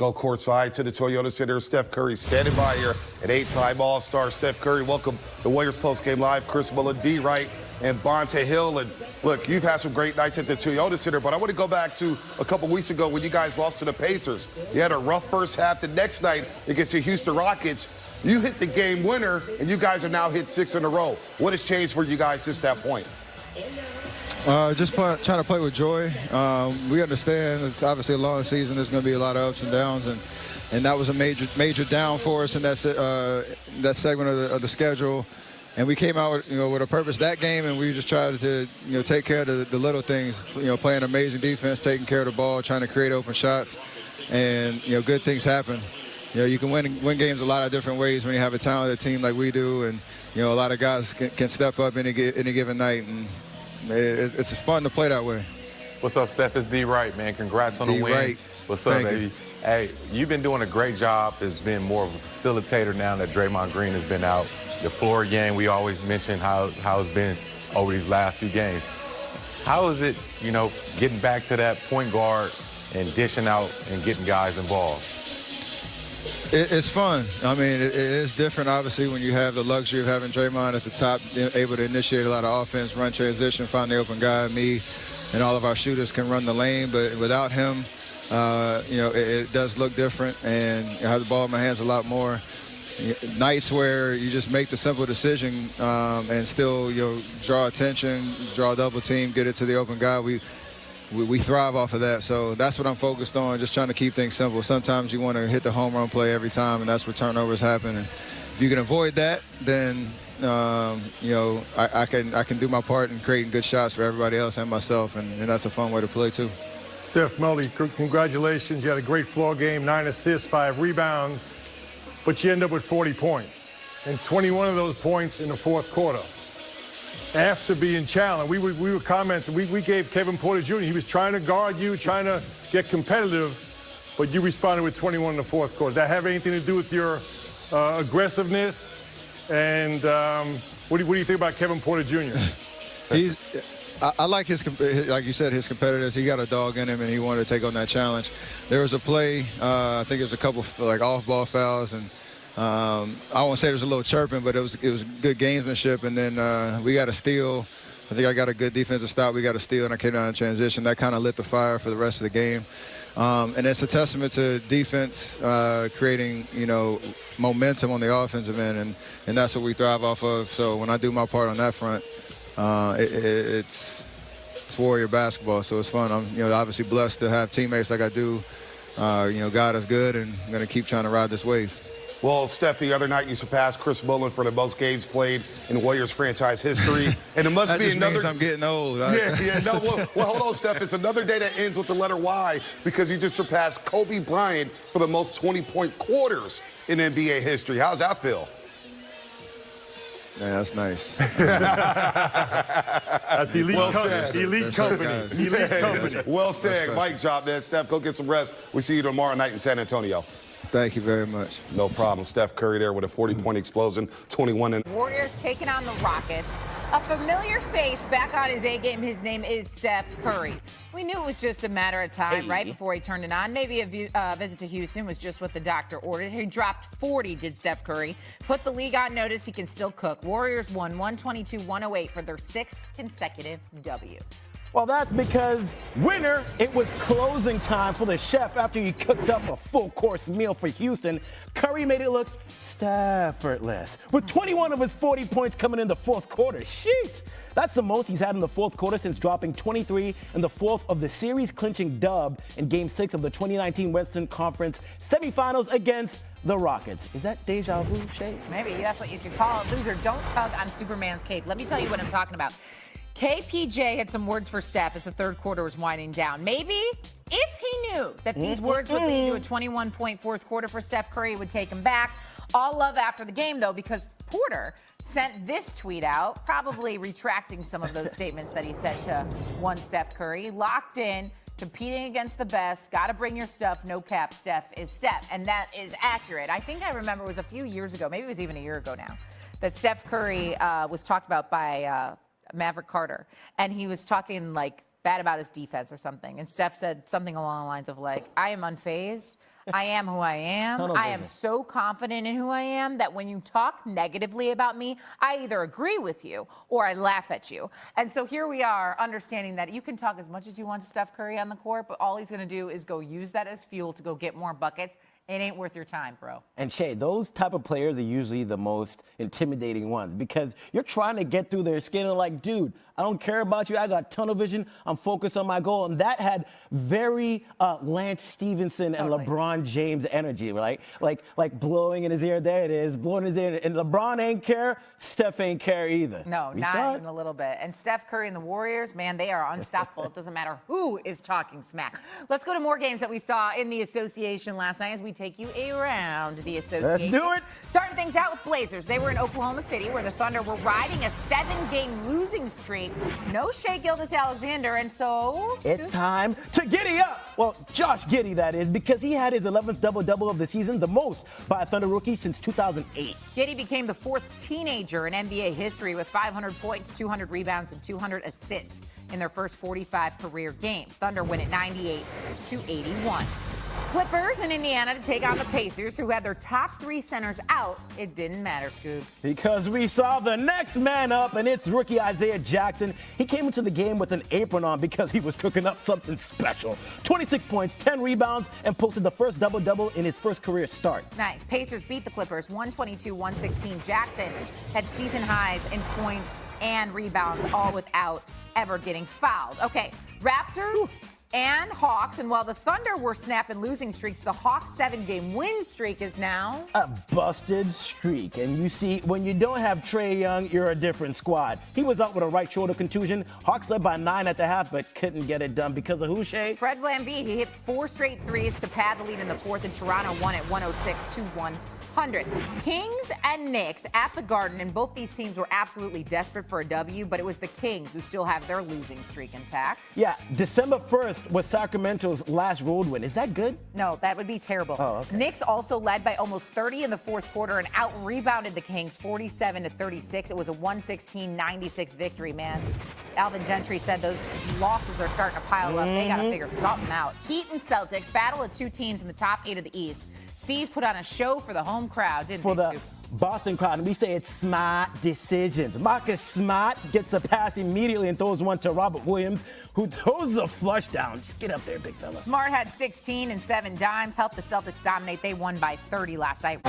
go courtside to the Toyota Center. Steph Curry standing by here, an 8-time All-Star. Steph Curry, welcome the Warriors postgame live. Chris Mullin, D. Wright, and Bonte Hill. And look, you've had some great nights at the Toyota Center, but I want to go back to a couple weeks ago when you guys lost to the Pacers. You had a rough first half. The next night against the Houston Rockets, you hit the game winner, and you guys have now hit 6 in a row. What has changed for you guys since that point? Just trying to play with joy. We understand it's obviously a long season. There's going to be a lot of ups and downs, and that was a major down for us in that segment of the schedule. And we came out with a purpose that game, and we just tried to take care of the little things. Playing amazing defense, taking care of the ball, trying to create open shots, and good things happen. You can win games a lot of different ways when you have a talented team like we do, and a lot of guys can step up any given night. And it's just fun to play that way. What's up, Steph? It's D. Wright, man. Congrats on the win. Wright. What's up, Thank baby? you. Hey, you've been doing a great job as being more of a facilitator now that Draymond Green has been out. The floor game, we always mention how it's been over these last few games. How is it, getting back to that point guard and dishing out and getting guys involved? It's fun. I mean, it is different, obviously, when you have the luxury of having Draymond at the top, able to initiate a lot of offense, run transition, find the open guy. Me and all of our shooters can run the lane, but without him, it does look different, and I have the ball in my hands a lot more. Nights where you just make the simple decision and still draw attention, draw a double team, get it to the open guy. We thrive off of that, so that's what I'm focused on, just trying to keep things simple. Sometimes you want to hit the home run play every time, and that's where turnovers happen. And if you can avoid that, then I can do my part in creating good shots for everybody else and myself, and that's a fun way to play too. Steph Curry, congratulations. You had a great floor game, 9 assists, 5 rebounds, but you end up with 40 points, and 21 of those points in the fourth quarter. After being challenged, we were commenting, we gave Kevin Porter Jr., he was trying to guard you, trying to get competitive, but you responded with 21 in the fourth quarter. Does that have anything to do with your aggressiveness? And what do you think about Kevin Porter Jr.? I like like you said, his competitiveness. He got a dog in him, and he wanted to take on that challenge. There was a play, I think it was a couple off-ball fouls, and I won't say there was a little chirping, but it was good gamesmanship. And then we got a steal. I think I got a good defensive stop. We got a steal, and I came down in transition. That kind of lit the fire for the rest of the game. And it's a testament to defense creating, momentum on the offensive end, and that's what we thrive off of. So when I do my part on that front, it's Warrior basketball, so it's fun. I'm obviously blessed to have teammates like I do. God is good, and I'm going to keep trying to ride this wave. Well, Steph, the other night you surpassed Chris Mullin for the most games played in Warriors franchise history. And it must that be just another. Means I'm getting old. Yeah. No, well, hold on, Steph. It's another day that ends with the letter Y because you just surpassed Kobe Bryant for the most 20-point quarters in NBA history. How's that feel? Yeah, that's nice. That's elite company. Elite company. Elite company. Well said. Mic drop there. Steph, go get some rest. We see you tomorrow night in San Antonio. Thank you very much. No problem. Steph Curry there with a 40-point explosion, 21 in. Warriors taking on the Rockets. A familiar face back on his A game. His name is Steph Curry. We knew it was just a matter of time right before he turned it on. Maybe a visit to Houston was just what the doctor ordered. He dropped 40, did Steph Curry. Put the league on notice he can still cook. Warriors won 122-108 for their 6th consecutive W. Well, that's because, winner, it was closing time for the chef after he cooked up a full-course meal for Houston. Curry made it look effortless, with 21 of his 40 points coming in the fourth quarter. Sheesh! That's the most he's had in the fourth quarter since dropping 23 in the fourth of the series-clinching dub in Game 6 of the 2019 Western Conference semifinals against the Rockets. Is that deja vu, Shay? Maybe that's what you could call it. Loser, don't tug on Superman's cape. Let me tell you what I'm talking about. KPJ had some words for Steph as the third quarter was winding down. Maybe if he knew that these words would lead to a 21-point fourth quarter for Steph Curry, would take him back. All love after the game, though, because Porter sent this tweet out, probably retracting some of those statements that he said to one Steph Curry. Locked in, competing against the best, got to bring your stuff, no cap, Steph is Steph. And that is accurate. I think I remember it was a few years ago, maybe it was even a year ago now, that Steph Curry was talked about by Maverick Carter, and he was talking bad about his defense or something, and Steph said something along the lines of I am unfazed. I am who I am. Tunnel I am vision. so confident in who I am that when you talk negatively about me, I either agree with you or I laugh at you. And so here we are, understanding that you can talk as much as you want to Steph Curry on the court, but all he's going to do is go use that as fuel to go get more buckets. It ain't worth your time, bro. And Shay, those type of players are usually the most intimidating ones because you're trying to get through their skin and like, dude, I don't care about you. I got tunnel vision. I'm focused on my goal. And that had very Lance Stevenson and Totally. LeBron James energy, right? Like blowing in his ear. There it is, blowing in his ear. And LeBron ain't care. Steph ain't care either. No, We saw not it. even a little bit. And Steph Curry and the Warriors, man, they are unstoppable. It doesn't matter who is talking smack. Let's go to more games that we saw in the association last night as we take you around the association. Let's do it. Starting things out with Blazers. They were in Oklahoma City where the Thunder were riding a 7-game losing streak. No Shea Gilgeous-Alexander, and so... It's time to giddy up. Well, Josh Giddey, that is, because he had his 11th double-double of the season, the most by a Thunder rookie since 2008. Giddey became the 4th teenager in NBA history with 500 points, 200 rebounds, and 200 assists in their first 45 career games. Thunder win at 98-81. Clippers in Indiana to take on the Pacers, who had their top 3 centers out. It didn't matter, Scoops. Because we saw the next man up, and it's rookie Isaiah Jackson. He came into the game with an apron on because he was cooking up something special. 26 points, 10 rebounds, and posted the first double-double in his first career start. Nice. Pacers beat the Clippers 122-116. Jackson had season highs in points and rebounds, all without ever getting fouled. Okay, Raptors and Hawks, and while the Thunder were snapping losing streaks, the Hawks' 7-game win streak is now A busted streak. And you see, when you don't have Trae Young, you're a different squad. He was out with a right shoulder contusion. Hawks led by 9 at the half, but couldn't get it done because of who, Shay? Fred VanVleet. He hit 4 straight threes to pad the lead in the fourth, and Toronto won at 106-100. Kings and Knicks at the Garden, and both these teams were absolutely desperate for a W, but it was the Kings who still have their losing streak intact. Yeah, December 1st was Sacramento's last road win. Is that good? No, that would be terrible. Oh, okay. Knicks also led by almost 30 in the fourth quarter and out-rebounded the Kings 47-36. It was a 116-96 victory, man. Alvin Gentry said those losses are starting to pile up. They got to figure something out. Heat and Celtics, battle of 2 teams in the top 8 of the East. C's put on a show for the home crowd, didn't For they, the Scoops? Boston crowd, and we say it's smart decisions. Marcus Smart gets a pass immediately and throws one to Robert Williams, who throws the flush down. Just get up there, big fella. Smart had 16 and 7 dimes, helped the Celtics dominate. They won by 30 last night.